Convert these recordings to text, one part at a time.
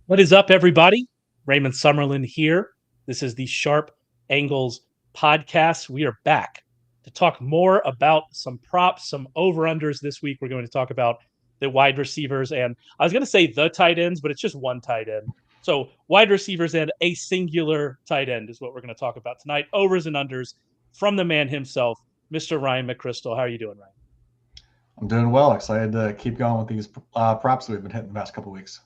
What is up, everybody? Raymond Summerlin here. This is the Sharp Angles podcast. We are back to talk more about some props, some over-unders this week. We're going to talk about the wide receivers, and I was going to say the tight ends, but it's just one tight end. So wide receivers and a singular tight end is what we're going to talk about tonight. Overs and unders from the man himself, Mr. Ryan McCrystal. How are you doing, Ryan? I'm doing well. Excited to keep going with these props that we've been hitting the past couple weeks.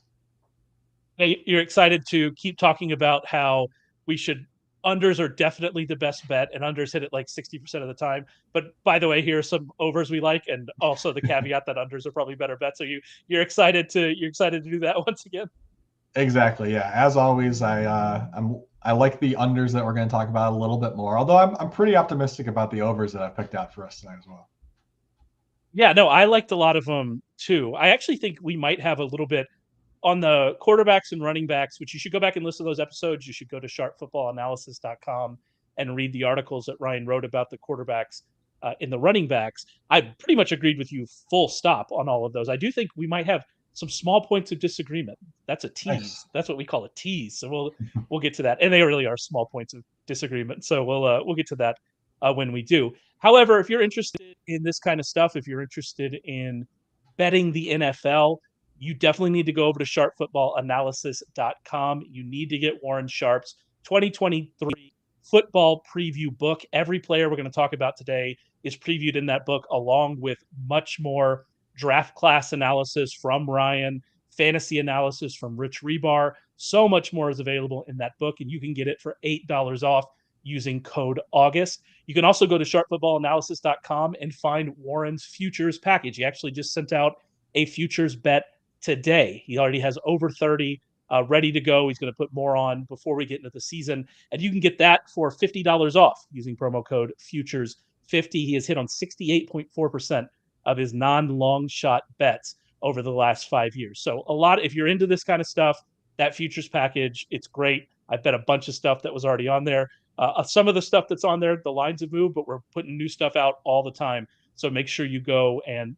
Hey, you're excited to keep talking about how we should unders are definitely the best bet and unders hit it like 60% of the time. But by the way, here are some overs we like, and also the caveat that unders are probably better bets. So you're excited to do that once again. Exactly. Yeah. As always, I like the unders that we're going to talk about a little bit more. Although I'm pretty optimistic about the overs that I've picked out for us tonight as well. Yeah, no, I liked a lot of them too. I actually think we might have a little bit on the quarterbacks and running backs, which you should go back and listen to those episodes. You should go to sharpfootballanalysis.com and read the articles that Ryan wrote about the quarterbacks in the running backs. I pretty much agreed with you full stop on all of those. I do think we might have some small points of disagreement. That's a tease. Nice. That's what we call a tease. So we'll get to that. And they really are small points of disagreement. So we'll get to that when we do. However, if you're interested in this kind of stuff, if you're interested in betting the NFL, you definitely need to go over to sharpfootballanalysis.com. You need to get Warren Sharp's 2023 football preview book. Every player we're going to talk about today is previewed in that book, along with much more draft class analysis from Ryan, fantasy analysis from Rich Rebar. So much more is available in that book, and you can get it for $8 off using code August. You can also go to sharpfootballanalysis.com and find Warren's futures package. He actually just sent out a futures bet today. He already has over 30 ready to go. He's going to put more on before we get into the season. And you can get that for $50 off using promo code FUTURES50. He has hit on 68.4% of his non-long shot bets over the last 5 years. So a lot, if you're into this kind of stuff, that futures package, it's great. I bet a bunch of stuff that was already on there. Some of the stuff that's on there, the lines have moved, but we're putting new stuff out all the time. So make sure you go and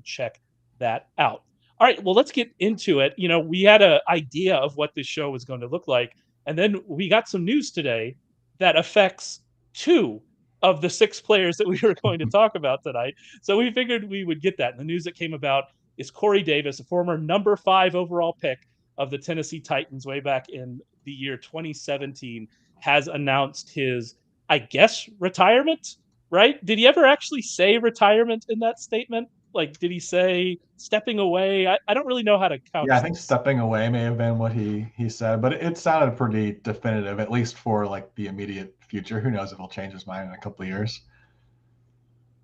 check that out. All right, well, let's get into it. You know, we had an idea of what this show was going to look like, and then we got some news today that affects two of the six players that we were going to talk about tonight. So we figured we would get that. And the news that came about is Corey Davis, a former number 5 overall pick of the Tennessee Titans way back in the year 2017, has announced his, I guess, retirement, right? Did he ever actually say retirement in that statement? Like, did he say stepping away? I don't really know how to couch Yeah, I think this. stepping away may have been what he said, but it sounded pretty definitive, at least for like the immediate future. Who knows if he'll change his mind in a couple of years?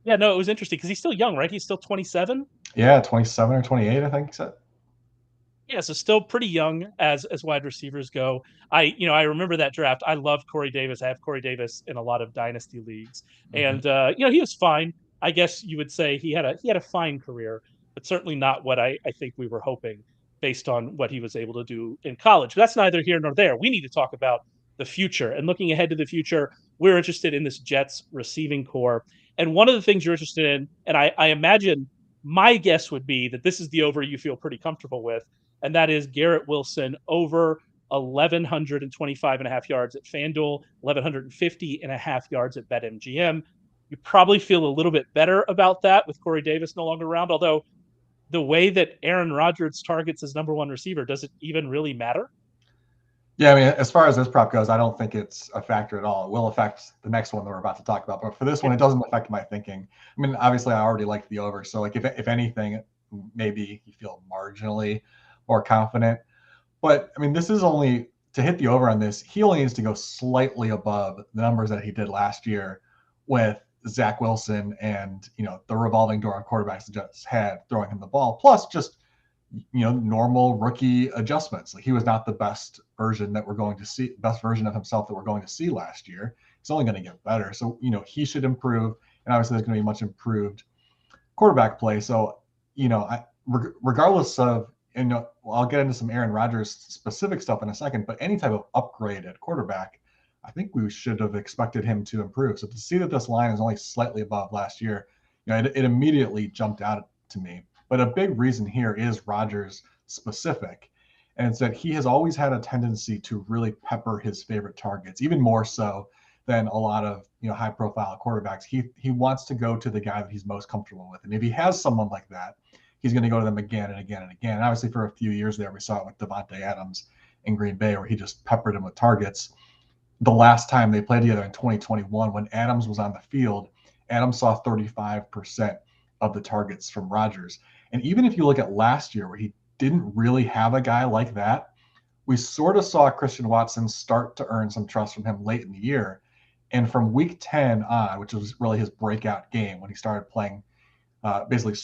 Yeah, no, it was interesting because he's still young, right? He's still 27. Yeah, 27 or 28, I think he said. Yeah, so still pretty young as wide receivers go. I remember that draft. I loved Corey Davis. I have Corey Davis in a lot of dynasty leagues, and he was fine. I guess you would say he had a fine career, but certainly not what I think we were hoping based on what he was able to do in college. But that's neither here nor there. We need to talk about the future, and looking ahead to the future, we're interested in this Jets receiving core. And one of the things you're interested in, and I imagine my guess would be that this is the over you feel pretty comfortable with, and that is Garrett Wilson over 1,125 and a half yards at FanDuel, 1,150 and a half yards at BetMGM. You probably feel a little bit better about that with Corey Davis no longer around, although the way that Aaron Rodgers targets his number 1 receiver, does it even really matter? Yeah, I mean, as far as this prop goes, I don't think it's a factor at all. It will affect the next one that we're about to talk about, but for this one, it doesn't affect my thinking. I mean, obviously, I already liked the over, so like if anything, maybe you feel marginally more confident. But I mean, this is only to hit the over on this. He only needs to go slightly above the numbers that he did last year with Zach Wilson and the revolving door on quarterbacks the Jets had throwing him the ball, plus just normal rookie adjustments. Like he was not the best version that we're going to see, best version of himself that we're going to see last year. He's only going to get better. So, he should improve. And obviously there's going to be much improved quarterback play. So, regardless of, I'll get into some Aaron Rodgers specific stuff in a second, but any type of upgrade at quarterback, I think we should have expected him to improve. So to see that this line is only slightly above last year, it immediately jumped out to me. But a big reason here is Rodgers specific. And it's that he has always had a tendency to really pepper his favorite targets, even more so than a lot of high profile quarterbacks. He wants to go to the guy that he's most comfortable with. And if he has someone like that, he's going to go to them again and again and again. And obviously for a few years there, we saw it with Davante Adams in Green Bay, where he just peppered him with targets. The last time they played together in 2021, when Adams was on the field, Adams saw 35% of the targets from Rodgers. And even if you look at last year, where he didn't really have a guy like that, we sort of saw Christian Watson start to earn some trust from him late in the year. And from week 10 on, which was really his breakout game when he started playing basically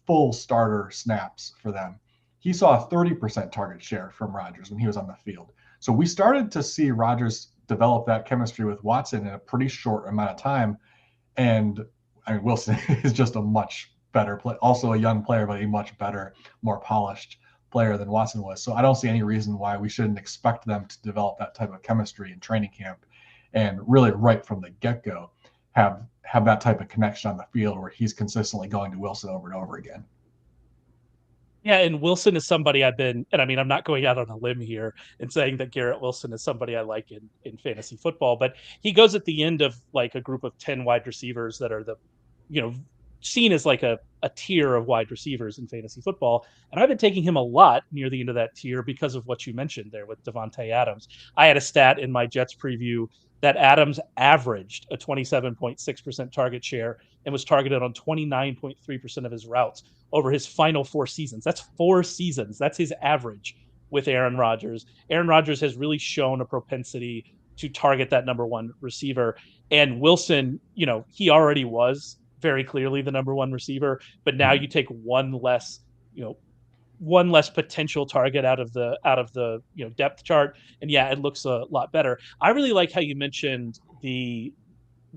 full starter snaps for them, he saw a 30% target share from Rodgers when he was on the field. So we started to see Rodgers develop that chemistry with Watson in a pretty short amount of time. And I mean, Wilson is just a much better player, also a young player, but a much better, more polished player than Watson was. So I don't see any reason why we shouldn't expect them to develop that type of chemistry in training camp, and really right from the get-go have that type of connection on the field where he's consistently going to Wilson over and over again. Yeah, and Wilson is somebody and I mean, I'm not going out on a limb here and saying that Garrett Wilson is somebody I like in fantasy football, but he goes at the end of like a group of 10 wide receivers that are seen as like a tier of wide receivers in fantasy football. And I've been taking him a lot near the end of that tier because of what you mentioned there with Davante Adams. I had a stat in my Jets preview that Adams averaged a 27.6% target share and was targeted on 29.3% of his routes over his final 4 seasons. That's 4 seasons. That's his average with Aaron Rodgers. Aaron Rodgers has really shown a propensity to target that number one receiver. And Wilson, he already was very clearly the number one receiver, but now you take one less potential target out of the depth chart, and yeah, it looks a lot better. I really like how you mentioned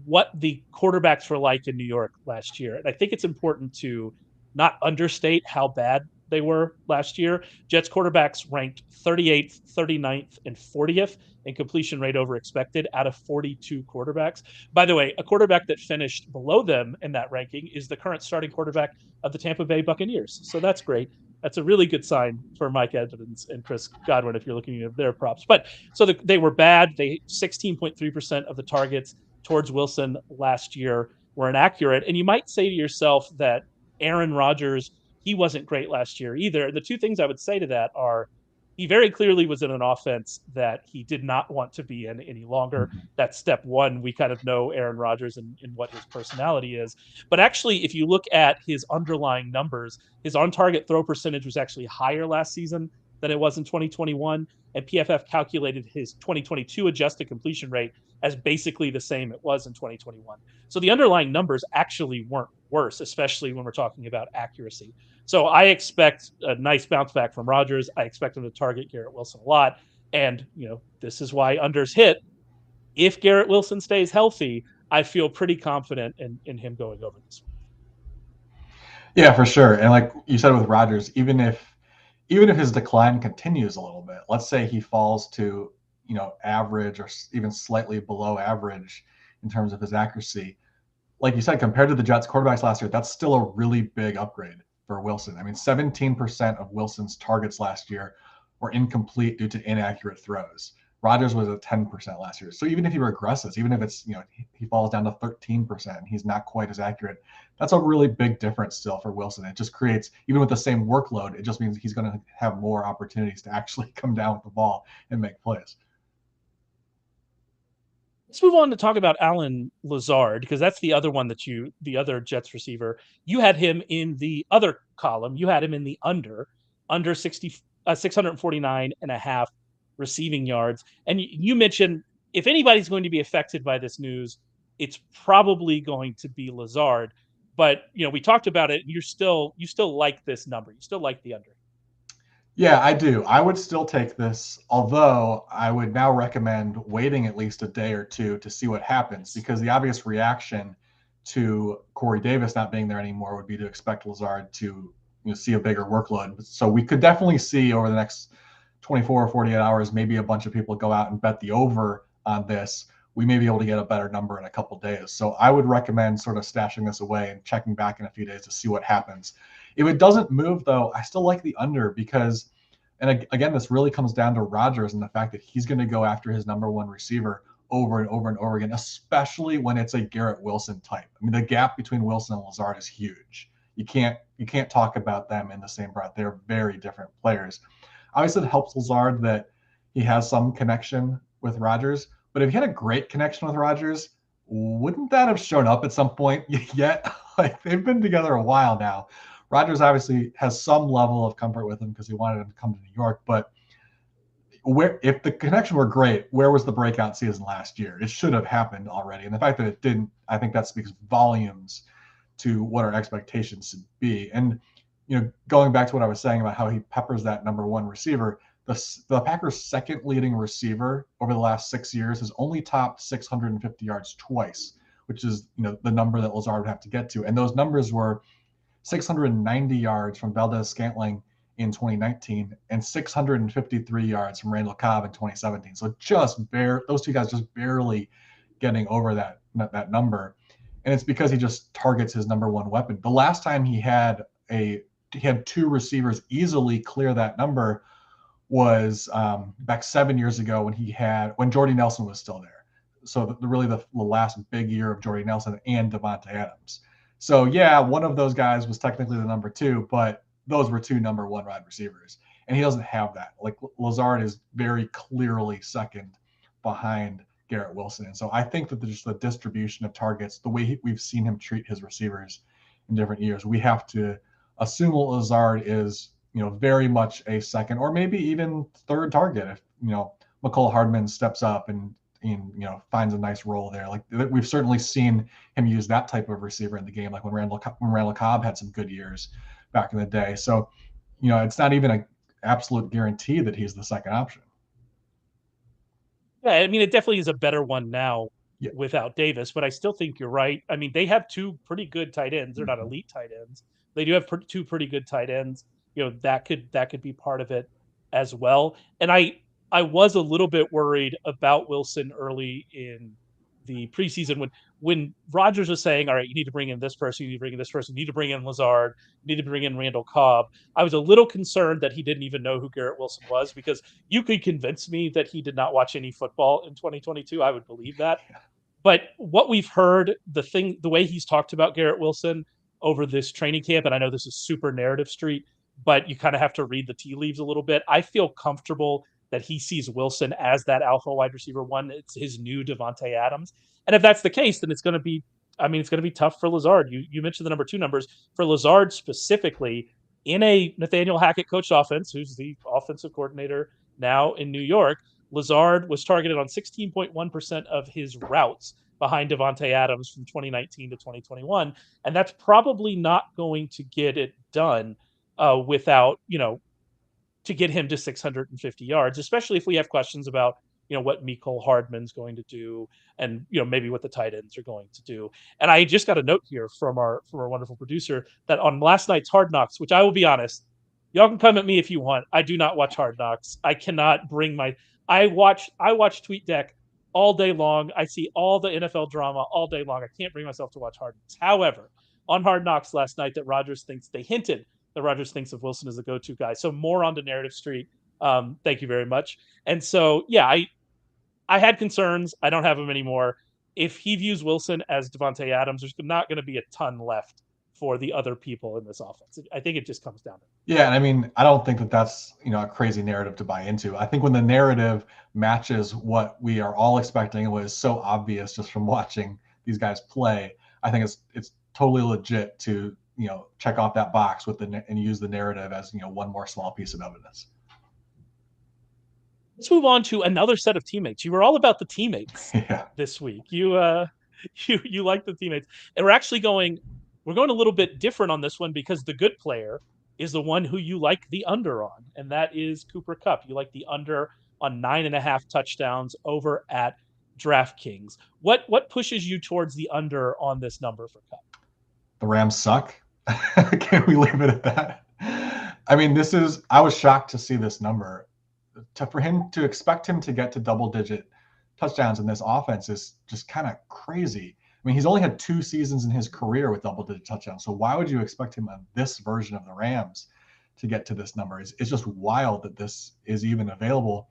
what the quarterbacks were like in New York last year, and I think it's important to not understate how bad they were last year. Jets quarterbacks ranked 38th, 39th, and 40th in completion rate over expected out of 42 quarterbacks. By the way, a quarterback that finished below them in that ranking is the current starting quarterback of the Tampa Bay Buccaneers. So that's great. That's a really good sign for Mike Evans and Chris Godwin if you're looking at their props. But so they were bad. They 16.3% of the targets towards Wilson last year were inaccurate. And you might say to yourself that Aaron Rodgers, he wasn't great last year either. The two things I would say to that are he very clearly was in an offense that he did not want to be in any longer. That's step one. We kind of know Aaron Rodgers and what his personality is. But actually, if you look at his underlying numbers, his on-target throw percentage was actually higher last season than it was in 2021. And PFF calculated his 2022 adjusted completion rate as basically the same it was in 2021. So the underlying numbers actually weren't worse, especially when we're talking about accuracy. So I expect a nice bounce back from Rodgers. I expect him to target Garrett Wilson a lot. And, this is why unders hit. If Garrett Wilson stays healthy, I feel pretty confident in him going over this. Yeah, for sure. And like you said with Rodgers, even if his decline continues a little bit, let's say he falls to, average or even slightly below average in terms of his accuracy, like you said, compared to the Jets quarterbacks last year, that's still a really big upgrade for Wilson. I mean, 17% of Wilson's targets last year were incomplete due to inaccurate throws. Rodgers was at 10% last year. So even if he regresses, even if it's, he falls down to 13% and he's not quite as accurate, that's a really big difference still for Wilson. It just creates, even with the same workload, it just means he's going to have more opportunities to actually come down with the ball and make plays. Let's move on to talk about Alan Lazard, because that's the other one the other Jets receiver. You had him in the other column. You had him in the under 649 and a half receiving yards. And you mentioned if anybody's going to be affected by this news, it's probably going to be Lazard. But, we talked about it. You still like this number. You still like the under. Yeah, I do. I would still take this, although I would now recommend waiting at least a day or two to see what happens, because the obvious reaction to Corey Davis not being there anymore would be to expect Lazard to see a bigger workload. So we could definitely see over the next 24 or 48 hours, maybe a bunch of people go out and bet the over on this. We may be able to get a better number in a couple of days. So I would recommend sort of stashing this away and checking back in a few days to see what happens. If it doesn't move, though, I still like the under because And again, this really comes down to Rodgers and the fact that he's going to go after his number one receiver over and over and over again, especially when it's a Garrett Wilson type. I mean, the gap between Wilson and Lazard is huge. You can't talk about them in the same breath. They're very different players. Obviously, it helps Lazard that he has some connection with Rodgers, but if he had a great connection with Rodgers, wouldn't that have shown up at some point yet? Like, they've been together a while now. Rodgers obviously has some level of comfort with him because he wanted him to come to New York, but if the connection were great, where was the breakout season last year? It should have happened already. And the fact that it didn't, I think that speaks volumes to what our expectations should be. And, going back to what I was saying about how he peppers that number one receiver, the Packers' second leading receiver over the last 6 years has only topped 650 yards twice, which is, the number that Lazard would have to get to. And those numbers were 690 yards from Valdez-Scantling in 2019 and 653 yards from Randall Cobb in 2017. So those two guys just barely getting over that number. And it's because he just targets his number one weapon. The last time he had two receivers easily clear that number was back 7 years ago when Jordy Nelson was still there. So really the last big year of Jordy Nelson and Davante Adams. So yeah, one of those guys was technically the number two, but those were two number one wide receivers. And he doesn't have that. Like, Lazard is very clearly second behind Garrett Wilson. And so I think that just the distribution of targets, the way we've seen him treat his receivers in different years, we have to assume Lazard is, very much a second or maybe even third target if, McCole Hardman steps up and finds a nice role there. Like, we've certainly seen him use that type of receiver in the game, like when Randall Cobb had some good years back in the day. So, it's not even an absolute guarantee that he's the second option. Yeah, I mean, it definitely is a better one now without Davis, but I still think you're right. I mean, they have two pretty good tight ends. They're not elite tight ends. They do have two pretty good tight ends. That could be part of it as well. And I was a little bit worried about Wilson early in the preseason when Rodgers was saying, all right, you need to bring in this person, you need to bring in this person, you need to bring in Lazard, you need to bring in Randall Cobb. I was a little concerned that he didn't even know who Garrett Wilson was, because you could convince me that he did not watch any football in 2022. I would believe that. But what we've heard, the way he's talked about Garrett Wilson over this training camp, and I know this is super narrative street, but you kind of have to read the tea leaves a little bit. I feel comfortable that he sees Wilson as that alpha wide receiver one. It's his new Davante Adams. And if that's the case, then it's going to be tough for Lazard. You mentioned the number two numbers. For Lazard specifically, in a Nathaniel Hackett coached offense, who's the offensive coordinator now in New York, Lazard was targeted on 16.1% of his routes behind Davante Adams from 2019 to 2021. And that's probably not going to get it done without, to get him to 650 yards, especially if we have questions about, what McCrystal Hardman's going to do and, maybe what the tight ends are going to do. And I just got a note here from our wonderful producer that on last night's Hard Knocks, which I will be honest, y'all can come at me if you want. I do not watch Hard Knocks. I cannot bring I watch TweetDeck all day long. I see all the NFL drama all day long. I can't bring myself to watch Hard Knocks. However, on Hard Knocks last night, they hinted that Rodgers thinks of Wilson as the go-to guy. So more on to Narrative Street. Thank you very much. And so, yeah, I had concerns. I don't have them anymore. If he views Wilson as Davante Adams, there's not going to be a ton left for the other people in this offense. I think it just comes down to it. Yeah, and I mean, I don't think that that's, a crazy narrative to buy into. I think when the narrative matches what we are all expecting, it was so obvious just from watching these guys play, I think it's totally legit to, check off that box and use the narrative as, one more small piece of evidence. Let's move on to another set of teammates. You were all about the teammates this week. You like the teammates, and we're going a little bit different on this one because the good player is the one who you like the under on, and that is Cooper Kupp. You like the under on 9.5 touchdowns over at DraftKings. What pushes you towards the under on this number for Kupp? The Rams suck. Can we leave it at that? I mean, I was shocked to see this number. To expect him to get to double-digit touchdowns in this offense is just kind of crazy. I mean, he's only had 2 seasons in his career with double-digit touchdowns. So why would you expect him on this version of the Rams to get to this number. It's just wild that this is even available.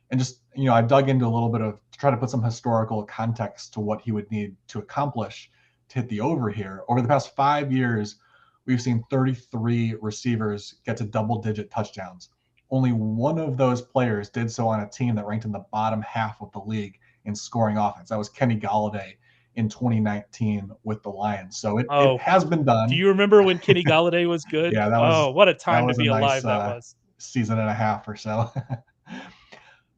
And just, I dug into a little bit to try to put some historical context to what he would need to accomplish to hit the over here. Over the past 5 years, we've seen 33 receivers get to double-digit touchdowns. Only one of those players did so on a team that ranked in the bottom half of the league in scoring offense. That was Kenny Golladay in 2019 with the Lions. So it has been done. Do you remember when Kenny Golladay was good? Yeah, that was what a time to be a nice, alive that was. Season and a half or so.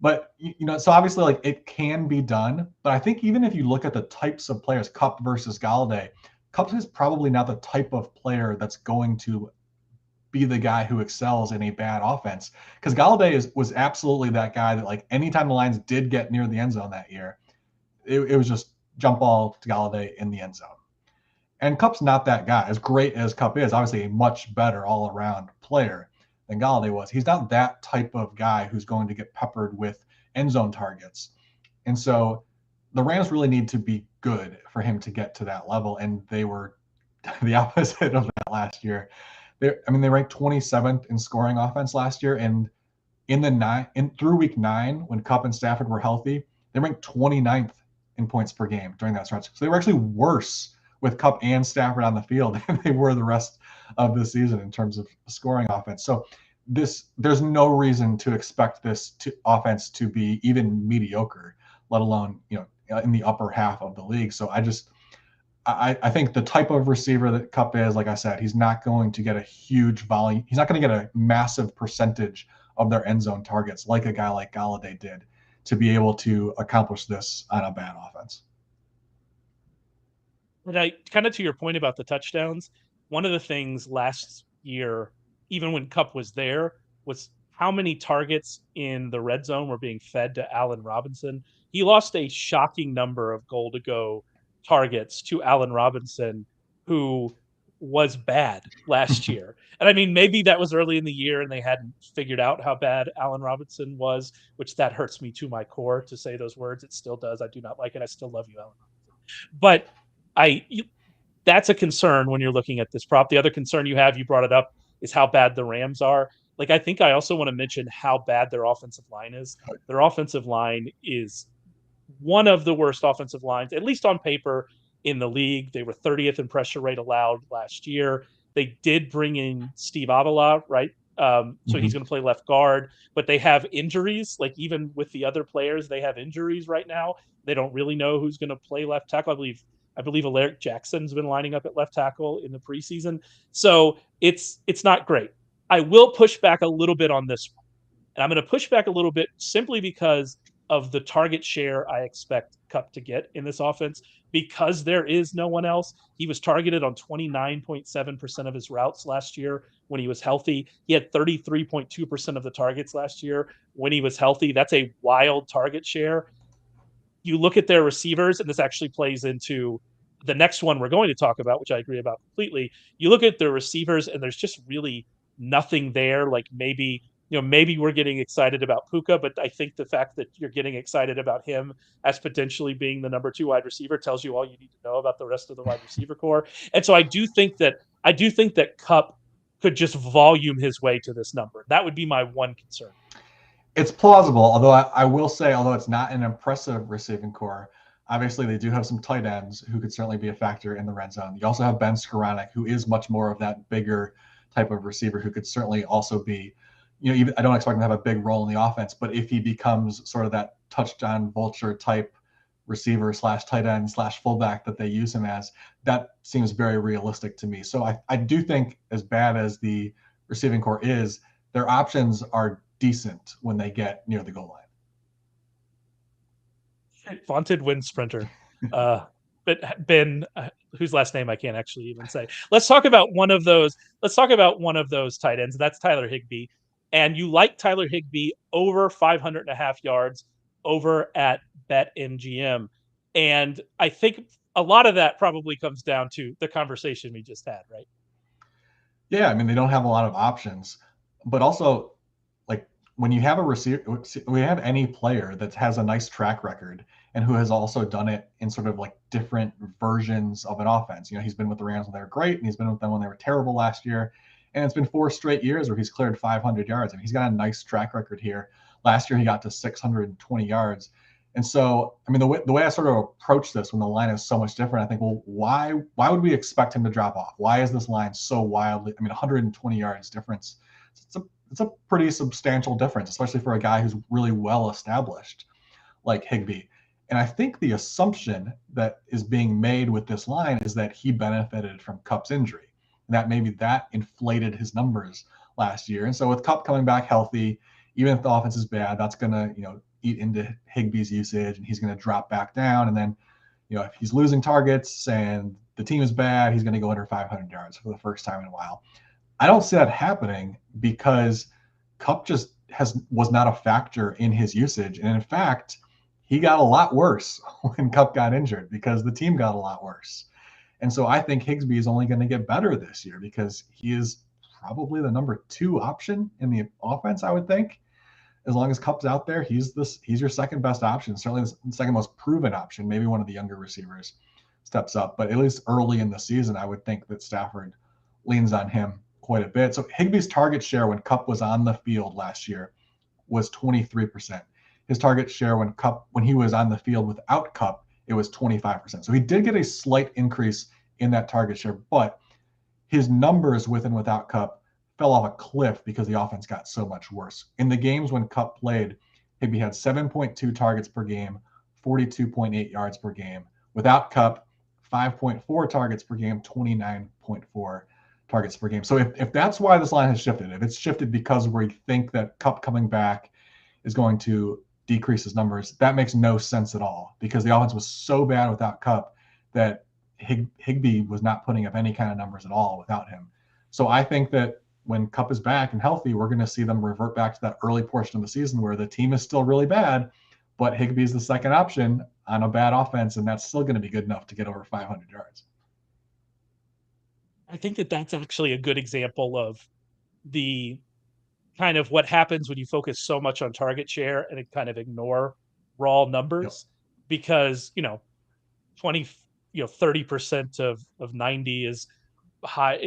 But, so obviously, like, it can be done. But I think even if you look at the types of players, Kupp versus Golladay, Kupp is probably not the type of player that's going to be the guy who excels in a bad offense. Because Golladay was absolutely that guy that, like, anytime the Lions did get near the end zone that year, it was just jump ball to Golladay in the end zone. And Kupp's not that guy. As great as Kupp is, obviously a much better all-around player than Golladay was. He's not that type of guy who's going to get peppered with end zone targets. And so the Rams really need to be good for him to get to that level. And they were the opposite of that last year. They ranked 27th in scoring offense last year. And through week 9, when Kupp and Stafford were healthy, they ranked 29th in points per game during that stretch. So they were actually worse with Kupp and Stafford on the field than they were the rest of the season in terms of scoring offense. So there's no reason to expect this offense to be even mediocre, let alone, in the upper half of the league. So I think the type of receiver that Kupp is, like I said, he's not going to get a huge volume. He's not going to get a massive percentage of their end zone targets like a guy like Golladay did to be able to accomplish this on a bad offense. And kind of to your point about the touchdowns, one of the things last year, even when Kupp was there, was how many targets in the red zone were being fed to Allen Robinson. He lost a shocking number of goal-to-go targets to Allen Robinson, who was bad last year. And maybe that was early in the year and they hadn't figured out how bad Allen Robinson was, which that hurts me to my core to say those words. It still does. I do not like it. I still love you, Allen Robinson. But that's a concern when you're looking at this prop. The other concern you brought it up, is how bad the Rams are. Like, I think I also want to mention how bad their offensive line is. Their offensive line is one of the worst offensive lines, at least on paper, in the league. They were 30th in pressure rate allowed last year. They did bring in Steve Avila, right? So he's going to play left guard, but they have injuries. Like, even with the other players, they have injuries right now. They don't really know who's going to play left tackle. I believe Alaric Jackson's been lining up at left tackle in the preseason. So it's not great. I will push back a little bit on this one. And I'm going to push back a little bit simply because of the target share I expect Kupp to get in this offense. Because there is no one else. He was targeted on 29.7% of his routes last year when he was healthy. He had 33.2% of the targets last year when he was healthy. That's a wild target share. You look at their receivers, and this actually plays into the next one we're going to talk about, which I agree about completely. You look at their receivers, and there's just really nothing there. Like, maybe we're getting excited about Puka, but I think the fact that you're getting excited about him as potentially being the number 2 wide receiver tells you all you need to know about the rest of the wide receiver core. And so I do think that Kupp could just volume his way to this number. That would be my one concern. It's plausible, although I will say, although it's not an impressive receiving core, obviously they do have some tight ends who could certainly be a factor in the red zone. You also have Ben Skoranek, who is much more of that bigger type of receiver who could certainly also be, I don't expect him to have a big role in the offense, but if he becomes sort of that touchdown vulture type receiver / tight end / fullback that they use him as, that seems very realistic to me. So I do think, as bad as the receiving core is, their options are decent when they get near the goal line. Vaunted wind sprinter. But Ben, whose last name I can't actually even say. Let's talk about one of those tight ends. That's Tyler Higbee. And you like Tyler Higbee over 500.5 yards over at BetMGM. And I think a lot of that probably comes down to the conversation we just had, right? Yeah, they don't have a lot of options. But also, like, when you have a receiver, we have any player that has a nice track record and who has also done it in sort of like different versions of an offense. He's been with the Rams when they were great, and he's been with them when they were terrible last year. And it's been 4 straight years where he's cleared 500 yards. I mean, he's got a nice track record here. Last year, he got to 620 yards. And so, I mean, the way I sort of approach this when the line is so much different, I think, well, why would we expect him to drop off? Why is this line so wildly? I mean, 120 yards difference. It's a pretty substantial difference, especially for a guy who's really well established like Higbee. And I think the assumption that is being made with this line is that he benefited from Kupp's injury, and that maybe that inflated his numbers last year. And so with Kupp coming back healthy, even if the offense is bad, that's going to, eat into Higbee's usage, and he's going to drop back down. And then, if he's losing targets and the team is bad, he's going to go under 500 yards for the first time in a while. I don't see that happening because Kupp just was not a factor in his usage. And in fact, he got a lot worse when Kupp got injured because the team got a lot worse. And so I think Higbee is only going to get better this year because he is probably the number 2 option in the offense, I would think. As long as Kupp's out there, he's your second best option, certainly the second most proven option. Maybe one of the younger receivers steps up, but at least early in the season, I would think that Stafford leans on him quite a bit. So Higbee's target share when Kupp was on the field last year was 23%. His target share when he was on the field without Kupp, it was 25%. So he did get a slight increase in that target share, but his numbers with and without Kupp fell off a cliff because the offense got so much worse. In the games when Kupp played, Higbee had 7.2 targets per game, 42.8 yards per game. Without Kupp, 5.4 targets per game, 29.4 targets per game. So if that's why this line has shifted, if it's shifted because we think that Kupp coming back is going to decrease his numbers, that makes no sense at all because the offense was so bad without Kupp that Higbee was not putting up any kind of numbers at all without him. So I think that when Kupp is back and healthy, we're going to see them revert back to that early portion of the season where the team is still really bad, but Higbee is the second option on a bad offense, and that's still going to be good enough to get over 500 yards. I think that that's actually a good example of the kind of what happens when you focus so much on target share and kind of ignore raw numbers because, 30% of 90 is high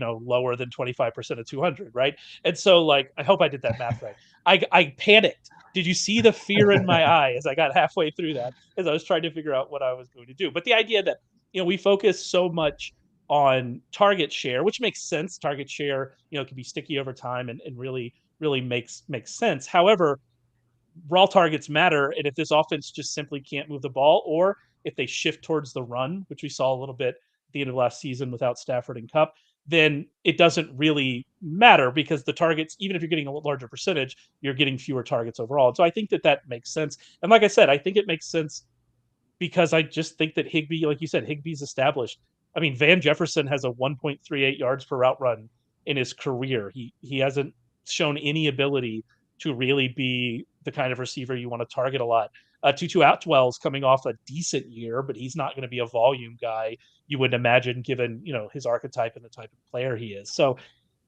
lower than 25% of 200, right? And so I hope I did that math right. I panicked. Did you see the fear in my eye as I got halfway through that as I was trying to figure out what I was going to do? But the idea that we focus so much on target share, which makes sense. Target share can be sticky over time and really makes sense. However, raw targets matter, and if this offense just simply can't move the ball, or if they shift towards the run, which we saw a little bit at the end of last season without Stafford and Kupp, then it doesn't really matter because the targets, even if you're getting a larger percentage, you're getting fewer targets overall. And so I think that makes sense. And like I said, I think it makes sense because I just think that Higbee, like you said, Higbee's established. I mean, Van Jefferson has a 1.38 yards per route run in his career. He hasn't shown any ability to really be the kind of receiver you want to target a lot. Tutu Atwell's coming off a decent year, but he's not going to be a volume guy, you would imagine, given his archetype and the type of player he is. So,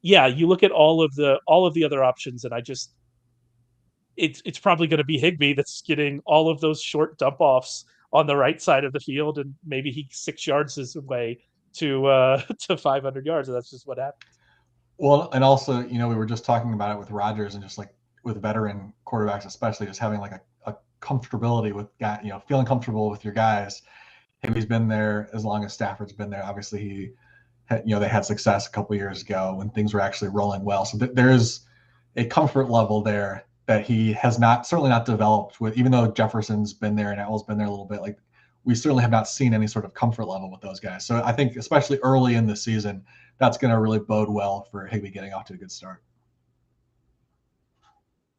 yeah, you look at all of the other options, and it's probably going to be Higbee that's getting all of those short dump offs on the right side of the field, and maybe he 6 yards his way to 500 yards, and that's just what happens. Well, and also, we were just talking about it with Rodgers and just with veteran quarterbacks, especially just having a comfortability with feeling comfortable with your guys. Higbee's been there as long as Stafford's been there. Obviously, they had success a couple years ago when things were actually rolling well. So there's a comfort level there that he has certainly not developed with, even though Jefferson's been there and Atwell's been there a little bit. We certainly have not seen any sort of comfort level with those guys. So I think, especially early in the season, that's going to really bode well for Higbee getting off to a good start.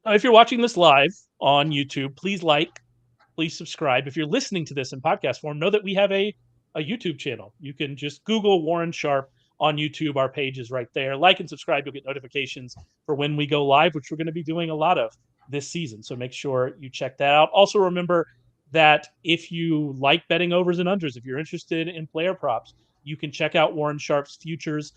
If you're watching this live on YouTube, please subscribe. If you're listening to this in podcast form, know that we have a YouTube channel. You can just Google Warren Sharp on YouTube. Our page is right there. Like and subscribe. You'll get notifications for when we go live, which we're going to be doing a lot of this season. So make sure you check that out. Also, remember that if you like betting overs and unders, if you're interested in player props, you can check out Warren Sharp's futures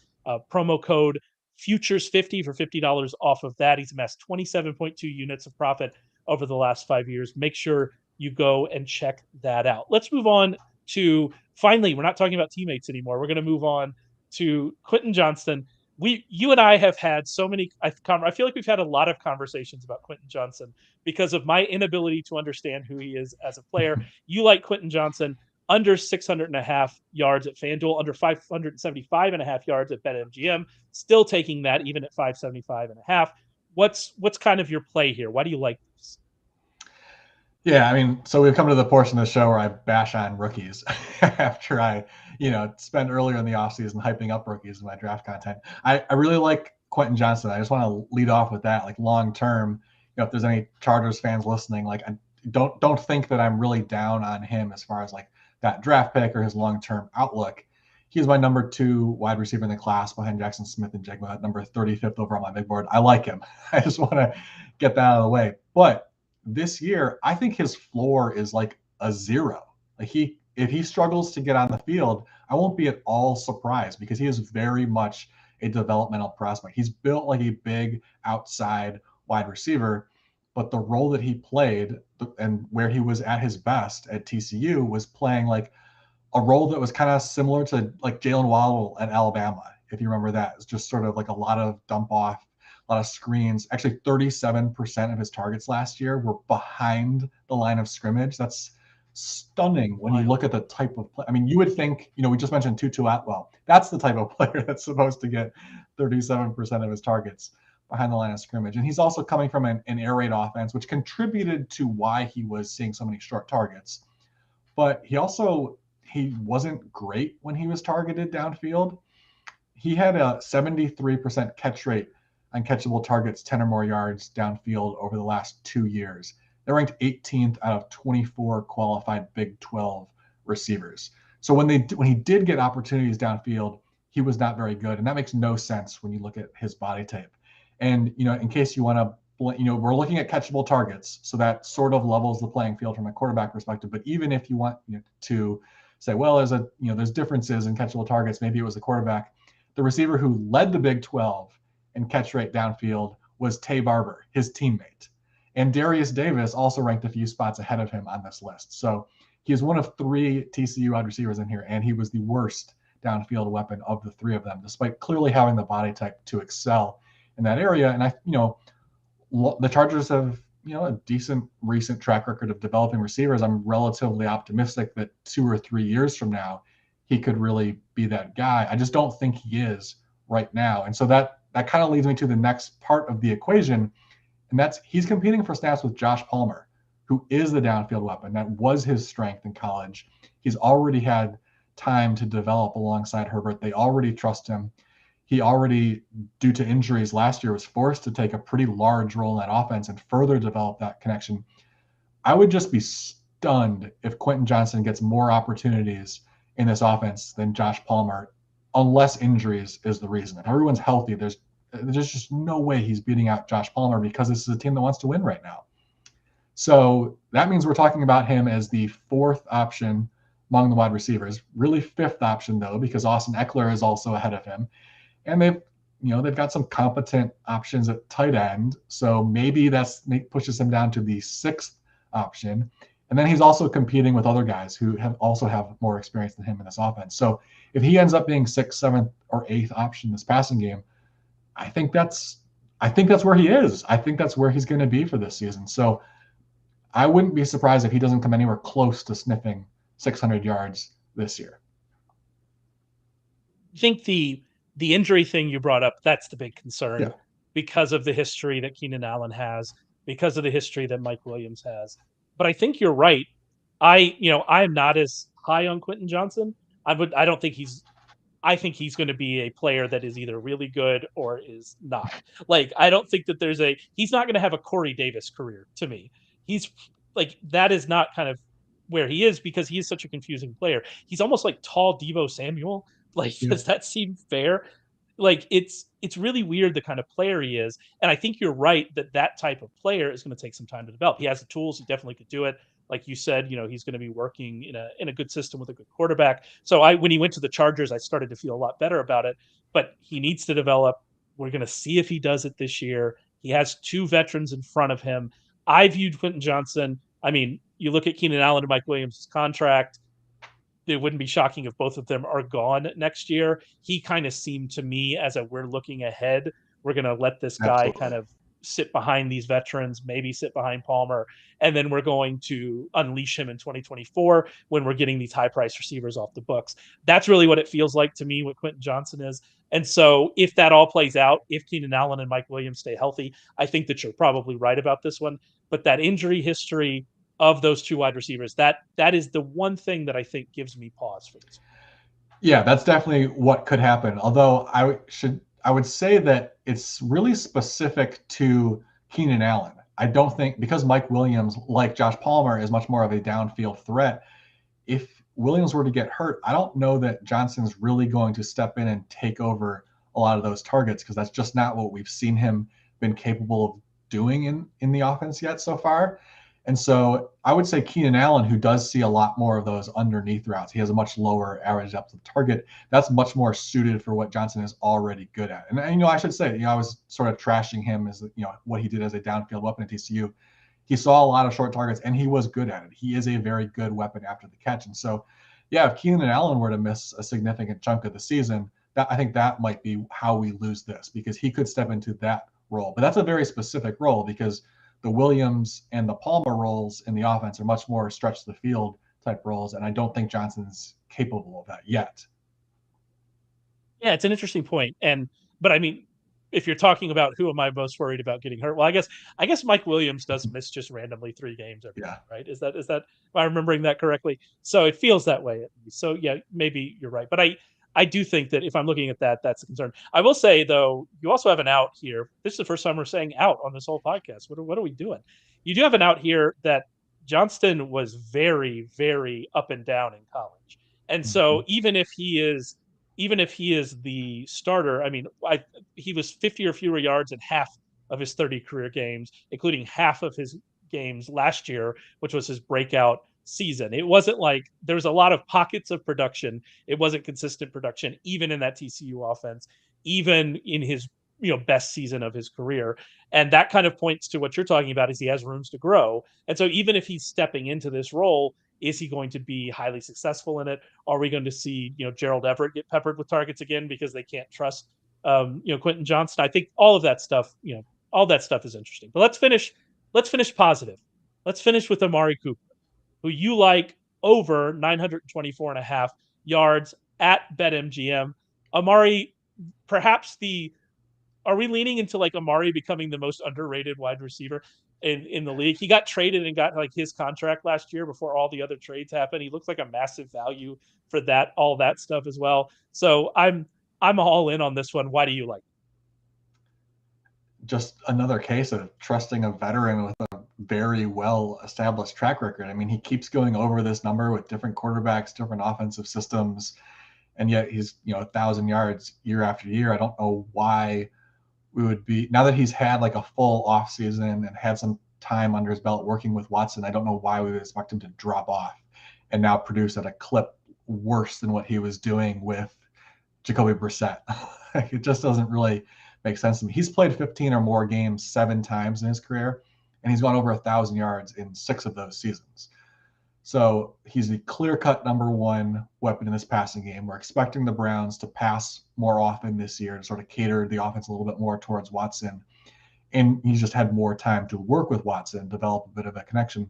promo code Futures50 for $50 off of that. He's amassed 27.2 units of profit over the last 5 years. Make sure you go and check that out. Let's move on to, finally, we're not talking about teammates anymore. We're going to move on to Quentin Johnston. you and I have had so many. I feel like we've had a lot of conversations about Quentin Johnston because of my inability to understand who he is as a player. You like Quentin Johnston under 600.5 yards at FanDuel, under 575.5 yards at BetMGM, still taking that even at 575.5. What's kind of your play here? Why do you like this? Yeah, I mean, so we've come to the portion of the show where I bash on rookies after I, spend earlier in the offseason hyping up rookies in my draft content. I really like Quentin Johnston. I just want to lead off with that. Like long term, if there's any Chargers fans listening, like don't think that I'm really down on him as far as like that draft pick or his long term outlook. He's my number 2 wide receiver in the class behind Jackson Smith and Jigma at number 35th over on my big board. I like him. I just want to get that out of the way. But this year, I think his floor is like a 0. Like if he struggles to get on the field, I won't be at all surprised because he is very much a developmental prospect. He's built like a big outside wide receiver, but the role that he played and where he was at his best at TCU was playing like a role that was kind of similar to like Jalen Waddle at Alabama, if you remember that. It's just sort of like a lot of dump off, a lot of screens. Actually, 37% of his targets last year were behind the line of scrimmage. That's stunning when you look at the type of play. I mean, you would think, we just mentioned Tutu Atwell. That's the type of player that's supposed to get 37% of his targets behind the line of scrimmage. And he's also coming from an air raid offense, which contributed to why he was seeing so many short targets. But he wasn't great when he was targeted downfield. He had a 73% catch rate on catchable targets 10 or more yards downfield over the last 2 years. They ranked 18th out of 24 qualified Big 12 receivers. So when he did get opportunities downfield, he was not very good. And that makes no sense when you look at his body type. And, in case you want to, we're looking at catchable targets. So that sort of levels the playing field from a quarterback perspective. But even if you want to say, well, there's differences in catchable targets, maybe it was the quarterback. The receiver who led the Big 12 in catch rate downfield was Tay Barber, his teammate. And Darius Davis also ranked a few spots ahead of him on this list. So he is one of 3 TCU wide receivers in here, and he was the worst downfield weapon of the 3 of them, despite clearly having the body type to excel in that area. And the Chargers have, a decent recent track record of developing receivers. I'm relatively optimistic that 2 or 3 years from now, he could really be that guy. I just don't think he is right now. And so that kind of leads me to the next part of the equation, and that's he's competing for snaps with Josh Palmer, who is the downfield weapon. That was his strength in college. He's already had time to develop alongside Herbert. They already trust him. He already, due to injuries last year, was forced to take a pretty large role in that offense and further develop that connection. I would just be stunned if Quentin Johnston gets more opportunities in this offense than Josh Palmer, unless injuries is the reason. If everyone's healthy, there's just no way he's beating out Josh Palmer because this is a team that wants to win right now. So that means we're talking about him as the 4th option among the wide receivers, really 5th option though, because Austin Eckler is also ahead of him. And they've got some competent options at tight end. So maybe pushes him down to the 6th option. And then he's also competing with other guys who have more experience than him in this offense. So if he ends up being 6th, 7th, or 8th option this passing game, I think that's where he is. I think that's where he's going to be for this season. So I wouldn't be surprised if he doesn't come anywhere close to sniffing 600 yards this year. I think the injury thing you brought up, that's the big concern because of the history that Keenan Allen has, because of the history that Mike Williams has. But I think you're right. I am not as high on Quentin Johnston. I think he's going to be a player that is either really good or is not. Like, I don't think that he's not going to have a Corey Davis career to me. He's like, that is not kind of where he is because he is such a confusing player. He's almost like tall Deebo Samuel. Like, does that seem fair? Like, it's really weird the kind of player he is. And I think you're right that type of player is going to take some time to develop. He has the tools. He definitely could do it. Like you said, he's going to be working in a good system with a good quarterback. So when he went to the Chargers, I started to feel a lot better about it. But he needs to develop. We're going to see if he does it this year. He has 2 veterans in front of him. I viewed Quentin Johnston. I mean, you look at Keenan Allen and Mike Williams' contract. it wouldn't be shocking if both of them are gone next year. He kind of seemed to me as we're looking ahead, we're going to let this guy Absolutely. kind of sit behind these veterans, maybe sit behind Palmer, and then we're going to unleash him in 2024 when we're getting these high price receivers off the books. That's really what it feels like to me, what Quentin Johnston is. And so if that all plays out, if Keenan Allen and Mike Williams stay healthy, I think that you're probably right about this one. But that injury history of those two wide receivers, that is the one thing that I think gives me pause for this. Yeah, that's definitely what could happen. Although I would say that it's really specific to Keenan Allen. I don't think, because Mike Williams, like Josh Palmer, is much more of a downfield threat. If Williams were to get hurt, I don't know that Johnston's really going to step in and take over a lot of those targets, because that's just not what we've seen him been capable of doing in the offense yet so far. And so I would say Keenan Allen, who does see a lot more of those underneath routes, he has a much lower average depth of target. That's much more suited for what Johnston is already good at. And I should say, I was sort of trashing him as, what he did as a downfield weapon at TCU. He saw a lot of short targets and he was good at it. He is a very good weapon after the catch. And so, yeah, if Keenan Allen were to miss a significant chunk of the season, I think that might be how we lose this, because he could step into that role. But that's a very specific role, because the Williams and the Palmer roles in the offense are much more stretch the field type roles, and I don't think Johnston's capable of that yet. Yeah, it's an interesting point. But I mean, if you're talking about who am I most worried about getting hurt, well, I guess Mike Williams does miss just randomly 3 games every year, right? Is that am I remembering that correctly? So it feels that way at least. So yeah, maybe you're right. But I do think that if I'm looking at that, that's a concern. I will say, though, you also have an out here. This is the first time we're saying out on this whole podcast. What are we doing? You do have an out here that Johnston was very, very up and down in college. And so even if he is the starter, I mean, he was 50 or fewer yards in half of his 30 career games, including half of his games last year, which was his breakout season. It wasn't like there was a lot of pockets of production. It wasn't consistent production, even in that TCU offense, even in his best season of his career. And that kind of points to what you're talking about, is he has rooms to grow. And so even if he's stepping into this role, is he going to be highly successful in it? Are we going to see Gerald Everett get peppered with targets again because they can't trust Quentin Johnston? I think all of that stuff, all that stuff is interesting. But let's finish positive. Let's finish with Amari Cooper, who you like over 924.5 yards at BetMGM. Amari, perhaps are we leaning into like Amari becoming the most underrated wide receiver in the league? He got traded and got like his contract last year before all the other trades happened. He looks like a massive value for all that stuff as well. So I'm all in on this one. Why do you like it? Just another case of trusting a veteran with a very well established track record. I mean, he keeps going over this number with different quarterbacks, different offensive systems, and yet he's 1,000 yards year after year. I don't know why we would be, now that he's had like a full off season and had some time under his belt working with Watson, I don't know why we would expect him to drop off and now produce at a clip worse than what he was doing with Jacoby Brissett. It just doesn't really make sense to me. He's played 15 or more games 7 times in his career, and he's gone over 1,000 yards in 6 of those seasons. So he's the clear-cut number 1 weapon in this passing game. We're expecting the Browns to pass more often this year to sort of cater the offense a little bit more towards Watson. And he's just had more time to work with Watson, develop a bit of a connection.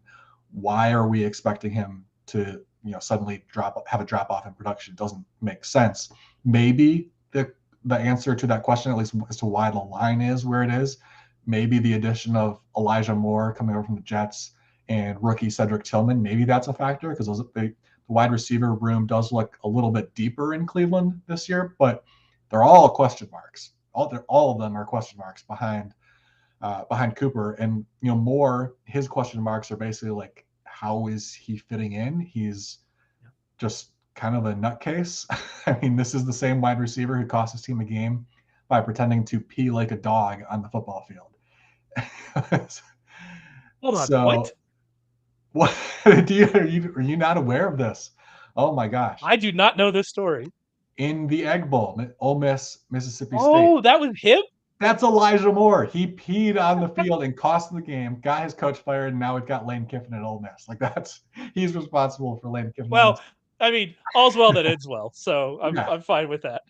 Why are we expecting him to, suddenly have a drop off in production? It doesn't make sense. Maybe the answer to that question, at least as to why the line is where it is, maybe the addition of Elijah Moore coming over from the Jets and rookie Cedric Tillman, maybe that's a factor, because the wide receiver room does look a little bit deeper in Cleveland this year, but they're all question marks. All of them are question marks behind Cooper. And Moore, his question marks are basically like, how is he fitting in? He's just kind of a nutcase. I mean, this is the same wide receiver who cost his team a game by pretending to pee like a dog on the football field. Hold on, what? Are you not aware of this? Oh my gosh! I do not know this story. In the Egg Bowl, Ole Miss, Mississippi State. Oh, that was him? That's Elijah Moore. He peed on the field and cost the game, got his coach fired, and now we've got Lane Kiffin at Ole Miss. Like he's responsible for Lane Kiffin. Well, I mean, all's well that ends well, so Yeah. I'm fine with that.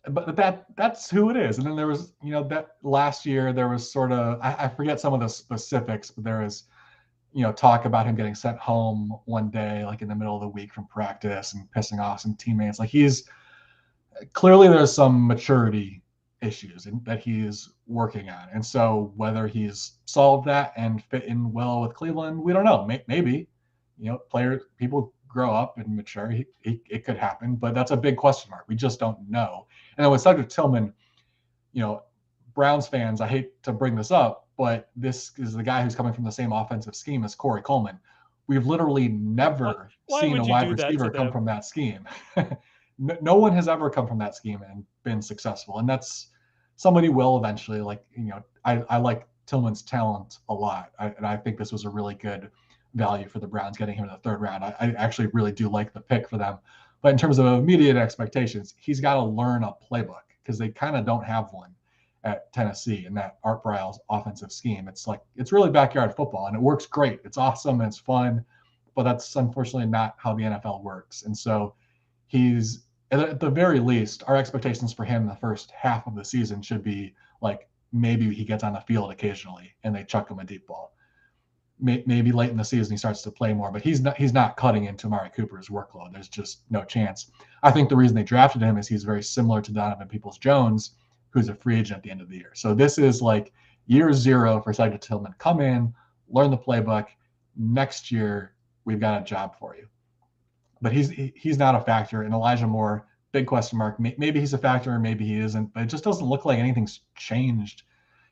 But that's who it is. And then there was, that last year there was sort of, I forget some of the specifics, but there was, talk about him getting sent home one day, like in the middle of the week from practice and pissing off some teammates. Like he's clearly there's some maturity issues that he is working on. And so whether he's solved that and fit in well with Cleveland, we don't know. Maybe, people grow up and mature. It could happen, but that's a big question mark. We just don't know. And then with Cedric Tillman, Browns fans, I hate to bring this up, but this is the guy who's coming from the same offensive scheme as Corey Coleman. We've literally never seen a wide receiver come from that scheme. No one has ever come from that scheme and been successful. And that's somebody will eventually. Like, I like Tillman's talent a lot. And I think this was a really good value for the Browns getting him in the third round. I actually really do like the pick for them. But in terms of immediate expectations, he's got to learn a playbook because they kind of don't have one at Tennessee in that Art Briles offensive scheme. It's really backyard football and it works great. It's awesome and it's fun, but that's unfortunately not how the NFL works. And so he's, at the very least, our expectations for him in the first half of the season should be like maybe he gets on the field occasionally and they chuck him a deep ball. Maybe late in the season he starts to play more, but he's not cutting into Amari Cooper's workload. There's just no chance. I think the reason they drafted him is he's very similar to Donovan Peoples-Jones, who's a free agent at the end of the year. So this is like year zero for Cedric Tillman. Come in, learn the playbook. Next year, we've got a job for you. But he's not a factor. And Elijah Moore, big question mark. Maybe he's a factor, maybe he isn't. But it just doesn't look like anything's changed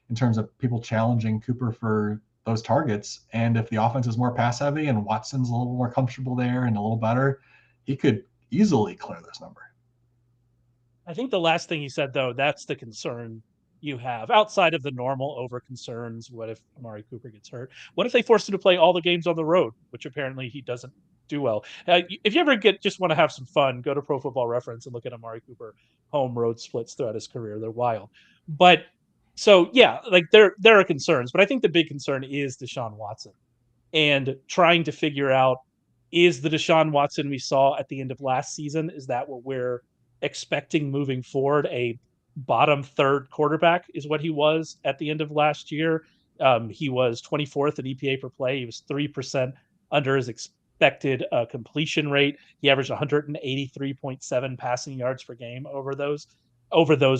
in terms of people challenging Cooper for those targets. And if the offense is more pass heavy and Watson's a little more comfortable there and a little better, he could easily clear this number. I think the last thing you said, though, that's the concern you have outside of the normal over concerns. What if Amari Cooper gets hurt? What if they force him to play all the games on the road, which apparently he doesn't do well? If you ever just want to have some fun, go to Pro Football Reference and look at Amari Cooper home road splits throughout his career. They're wild. But so, yeah, like there are concerns, but I think the big concern is Deshaun Watson and trying to figure out, is the Deshaun Watson we saw at the end of last season, is that what we're expecting moving forward? A bottom third quarterback is what he was at the end of last year. He was 24th in EPA per play. He was 3% under his expected completion rate. He averaged 183.7 passing yards per game over those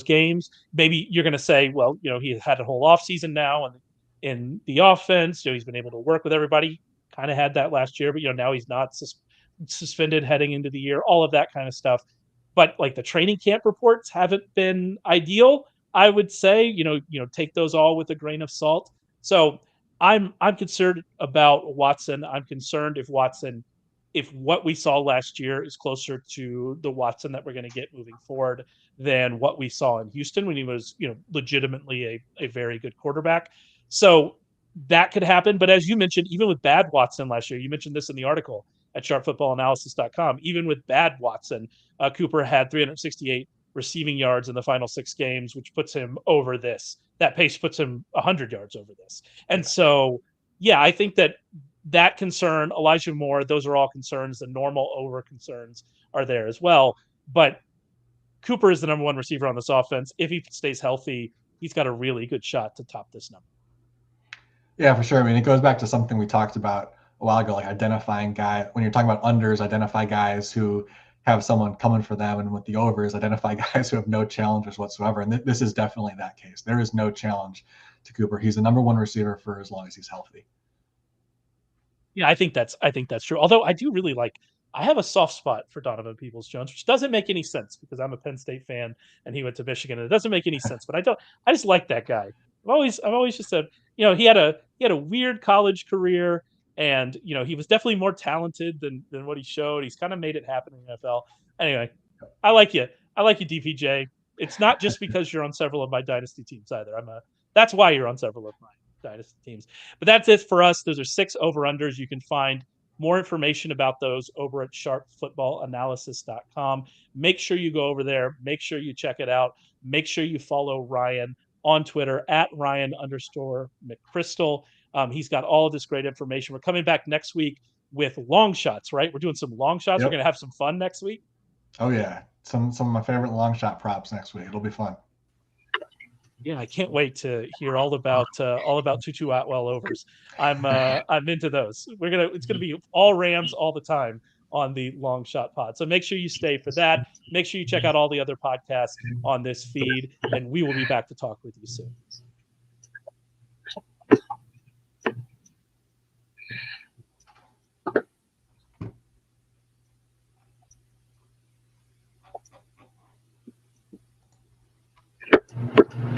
games. Maybe you're going to say, well, he had a whole offseason now and in the offense, he's been able to work with everybody. Kind of had that last year, but now he's not suspended heading into the year, all of that kind of stuff. But like the training camp reports haven't been ideal, I would say. Take those all with a grain of salt. So I'm concerned about Watson. I'm concerned if what we saw last year is closer to the Watson that we're going to get moving forward than what we saw in Houston when he was, legitimately a very good quarterback. So that could happen. But as you mentioned, even with bad Watson last year, you mentioned this in the article at sharpfootballanalysis.com, even with bad Watson, Cooper had 368 receiving yards in the final 6 games, which puts him over this. That pace puts him 100 yards over this. And so, yeah, I think that concern, Elijah Moore, those are all concerns. The normal over concerns are there as well. But Cooper is the number one receiver on this offense. If he stays healthy, he's got a really good shot to top this number. Yeah, for sure. I mean, it goes back to something we talked about a while ago, like identifying when you're talking about unders, identify guys who have someone coming for them, and with the overs, identify guys who have no challengers whatsoever. And this is definitely that case. There is no challenge to Cooper. He's the number one receiver for as long as he's healthy. Yeah, I think that's true. Although I do really I have a soft spot for Donovan Peoples-Jones, which doesn't make any sense because I'm a Penn State fan and he went to Michigan, and it doesn't make any sense. But I just like that guy. I've always just said, he had a weird college career, and he was definitely more talented than what he showed. He's kind of made it happen in the NFL. Anyway, I like you, DPJ. It's not just because you're on several of my dynasty teams either. That's why you're on several of mine dynasty teams. But that's it for us. Those are 6 over-unders. You can find more information about those over at sharpfootballanalysis.com. Make sure you go over there. Make sure you check it out. Make sure you follow Ryan on Twitter at Ryan_McCrystal. He's got all of this great information. We're coming back next week with long shots, right? We're doing some long shots. Yep. We're going to have some fun next week. Oh yeah, some of my favorite long shot props next week. It'll be fun. Yeah, I can't wait to hear all about Tutu Atwell overs. I'm into those. It's gonna be all Rams all the time on the long shot pod. So make sure you stay for that. Make sure you check out all the other podcasts on this feed, and we will be back to talk with you soon.